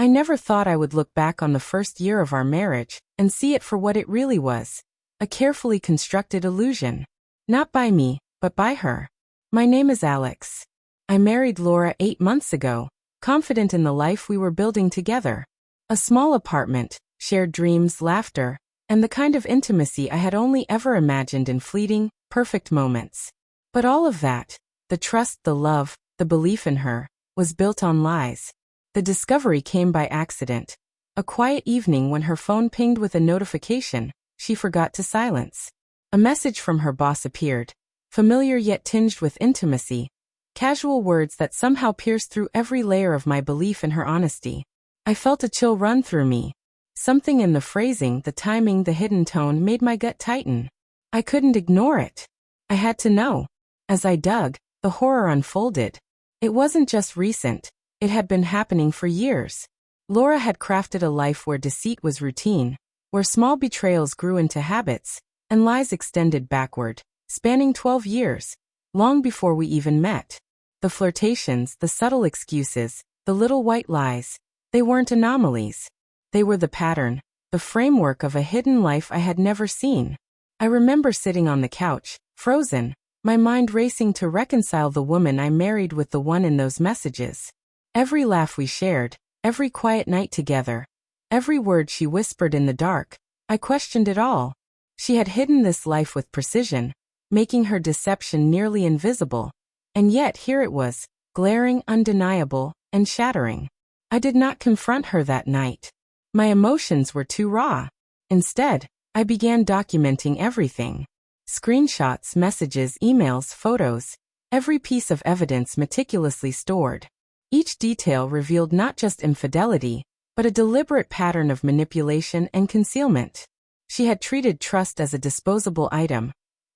I never thought I would look back on the first year of our marriage and see it for what it really was. A carefully constructed illusion. Not by me, but by her. My name is Alex. I married Laura 8 months ago, confident in the life we were building together. A small apartment, shared dreams, laughter, and the kind of intimacy I had only ever imagined in fleeting, perfect moments. But all of that, the trust, the love, the belief in her, was built on lies. The discovery came by accident. A quiet evening when her phone pinged with a notification she forgot to silence. A message from her boss appeared, familiar yet tinged with intimacy, casual words that somehow pierced through every layer of my belief in her honesty. I felt a chill run through me. Something in the phrasing, the timing, the hidden tone made my gut tighten. I couldn't ignore it. I had to know. As I dug, the horror unfolded. It wasn't just recent. It had been happening for years. Laura had crafted a life where deceit was routine, where small betrayals grew into habits, and lies extended backward, spanning 12 years, long before we even met. The flirtations, the subtle excuses, the little white lies, they weren't anomalies. They were the pattern, the framework of a hidden life I had never seen. I remember sitting on the couch, frozen, my mind racing to reconcile the woman I married with the one in those messages. Every laugh we shared, every quiet night together, every word she whispered in the dark, I questioned it all. She had hidden this life with precision, making her deception nearly invisible. And yet here it was, glaring, undeniable, and shattering. I did not confront her that night. My emotions were too raw. Instead, I began documenting everything. Screenshots, messages, emails, photos, every piece of evidence meticulously stored. Each detail revealed not just infidelity, but a deliberate pattern of manipulation and concealment. She had treated trust as a disposable item,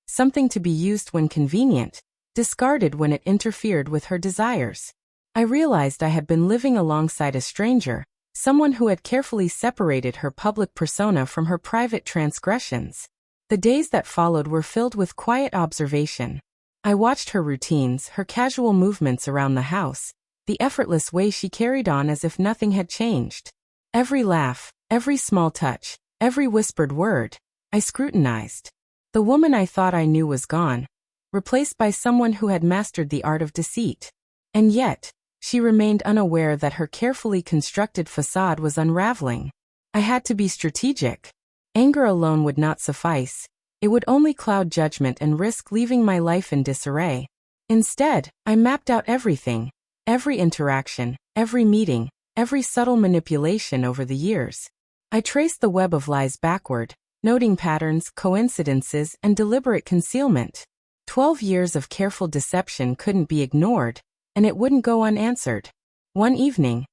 something to be used when convenient, discarded when it interfered with her desires. I realized I had been living alongside a stranger, someone who had carefully separated her public persona from her private transgressions. The days that followed were filled with quiet observation. I watched her routines, her casual movements around the house, the effortless way she carried on as if nothing had changed. Every laugh, every small touch, every whispered word, I scrutinized. The woman I thought I knew was gone, replaced by someone who had mastered the art of deceit. And yet, she remained unaware that her carefully constructed facade was unraveling. I had to be strategic. Anger alone would not suffice. It would only cloud judgment and risk leaving my life in disarray. Instead, I mapped out everything. Every interaction, every meeting, every subtle manipulation over the years. I traced the web of lies backward, noting patterns, coincidences, and deliberate concealment. 12 years of careful deception couldn't be ignored, and it wouldn't go unanswered. One evening,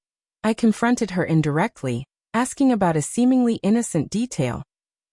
I confronted her indirectly, asking about a seemingly innocent detail.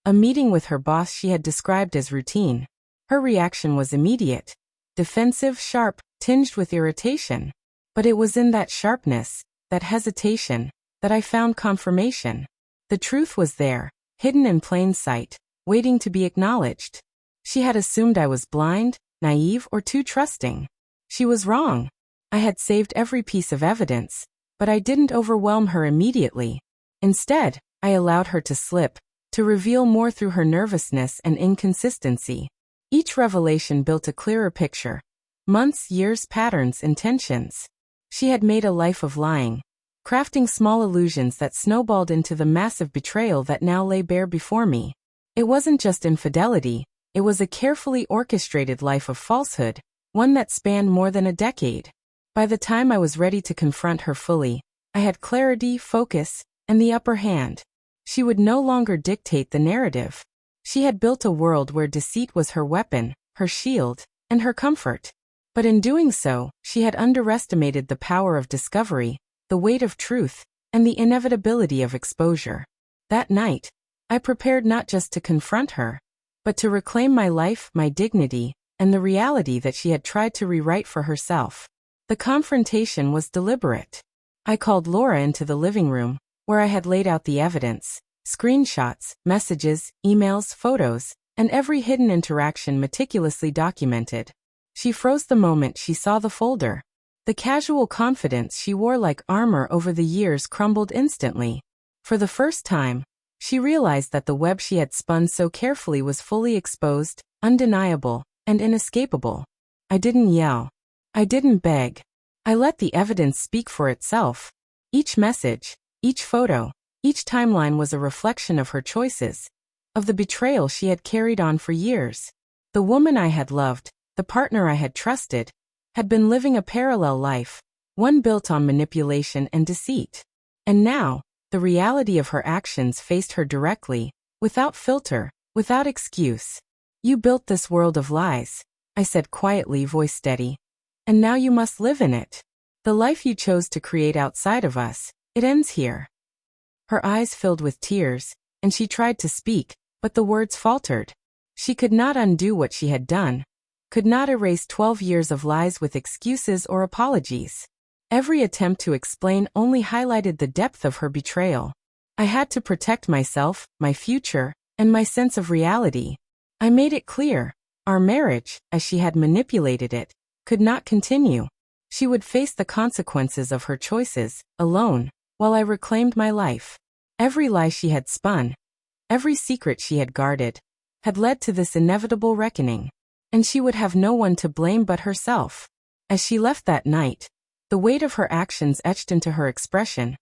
A meeting with her boss she had described as routine. Her reaction was immediate. Defensive, sharp, tinged with irritation. But it was in that sharpness, that hesitation, that I found confirmation. The truth was there, hidden in plain sight, waiting to be acknowledged. She had assumed I was blind, naive, or too trusting. She was wrong. I had saved every piece of evidence, but I didn't overwhelm her immediately. Instead, I allowed her to slip, to reveal more through her nervousness and inconsistency. Each revelation built a clearer picture. Months, years, patterns, intentions. She had made a life of lying, crafting small illusions that snowballed into the massive betrayal that now lay bare before me. It wasn't just infidelity, it was a carefully orchestrated life of falsehood, one that spanned more than a decade. By the time I was ready to confront her fully, I had clarity, focus, and the upper hand. She would no longer dictate the narrative. She had built a world where deceit was her weapon, her shield, and her comfort. But in doing so, she had underestimated the power of discovery, the weight of truth, and the inevitability of exposure. That night, I prepared not just to confront her, but to reclaim my life, my dignity, and the reality that she had tried to rewrite for herself. The confrontation was deliberate. I called Laura into the living room, where I had laid out the evidence, screenshots, messages, emails, photos, and every hidden interaction meticulously documented. She froze the moment she saw the folder. The casual confidence she wore like armor over the years crumbled instantly. For the first time, she realized that the web she had spun so carefully was fully exposed, undeniable, and inescapable. I didn't yell. I didn't beg. I let the evidence speak for itself. Each message, each photo, each timeline was a reflection of her choices, of the betrayal she had carried on for years. The woman I had loved, the partner I had trusted, had been living a parallel life, one built on manipulation and deceit. And now, the reality of her actions faced her directly, without filter, without excuse. You built this world of lies, I said quietly, voice steady. And now you must live in it. The life you chose to create outside of us, it ends here. Her eyes filled with tears, and she tried to speak, but the words faltered. She could not undo what she had done, could not erase 12 years of lies with excuses or apologies. Every attempt to explain only highlighted the depth of her betrayal. I had to protect myself, my future, and my sense of reality. I made it clear, our marriage, as she had manipulated it, could not continue. She would face the consequences of her choices, alone, while I reclaimed my life. Every lie she had spun, every secret she had guarded, had led to this inevitable reckoning. And she would have no one to blame but herself. As she left that night, the weight of her actions etched into her expression.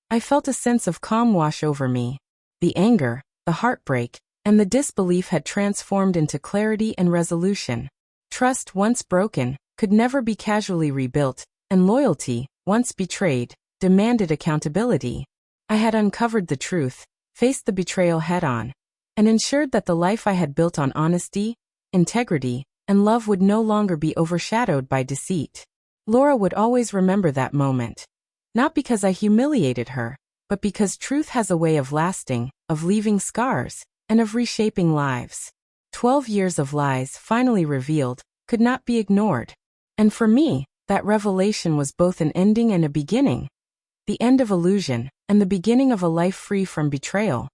I felt a sense of calm wash over me. The anger, the heartbreak, and the disbelief had transformed into clarity and resolution. Trust, once broken, could never be casually rebuilt, and loyalty, once betrayed, demanded accountability. I had uncovered the truth, faced the betrayal head-on, and ensured that the life I had built on honesty, integrity, and love would no longer be overshadowed by deceit. Laura would always remember that moment. Not because I humiliated her, but because truth has a way of lasting, of leaving scars, and of reshaping lives. 12 years of lies finally revealed, could not be ignored. And for me, that revelation was both an ending and a beginning. The end of illusion, and the beginning of a life free from betrayal.